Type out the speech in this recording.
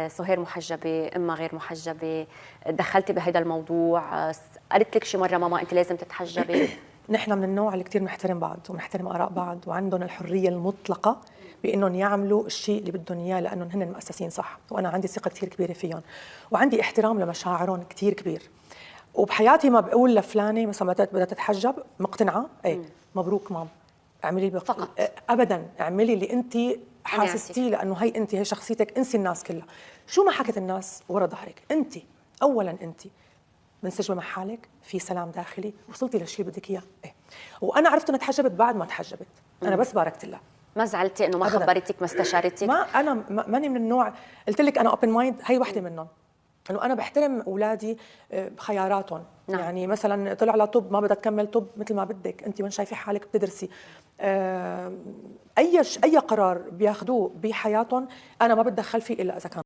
سهير محجبه، امها غير محجبه، دخلتي بهذا الموضوع؟ قالت لك شي مره ماما انت لازم تتحجبي؟ نحن من النوع اللي كثير بنحترم بعض وبنحترم اراء بعض، وعندهم الحريه المطلقه بانهم يعملوا الشيء اللي بدهم اياه، لانهم هن مؤسسين صح، وانا عندي ثقه كثير كبيره فيهم، وعندي احترام لمشاعرهم كثير كبير. وبحياتي ما بقول لفلانه مثلا بدها تتحجب مقتنعه، ايه مبروك مام، اعملي فقط ابدا اعملي اللي انت حاسستيه، لانه هي انت، هي شخصيتك، انسي الناس كلها. شو ما حكت الناس ورا ظهرك، انت اولا انت منسجمه مع حالك، في سلام داخلي، وصلتي للشيء اللي بدك اياه. ايه وانا عرفت انها تحجبت بعد ما تحجبت، انا بس باركت لها. ما زعلتي انه ما أبداً. خبرتك، ما استشارتك؟ ما انا ماني من النوع، قلت لك انا اوبن مايند، هي وحده منهم، انه انا بحترم اولادي بخياراتهم. نعم. يعني مثلا طلع على طب، ما بدها تكمل طب، مثل ما بدك انت، وين شايفه حالك بتدرسي. اي قرار بياخذوه بحياتهم انا ما بتدخل فيه الا اذا كان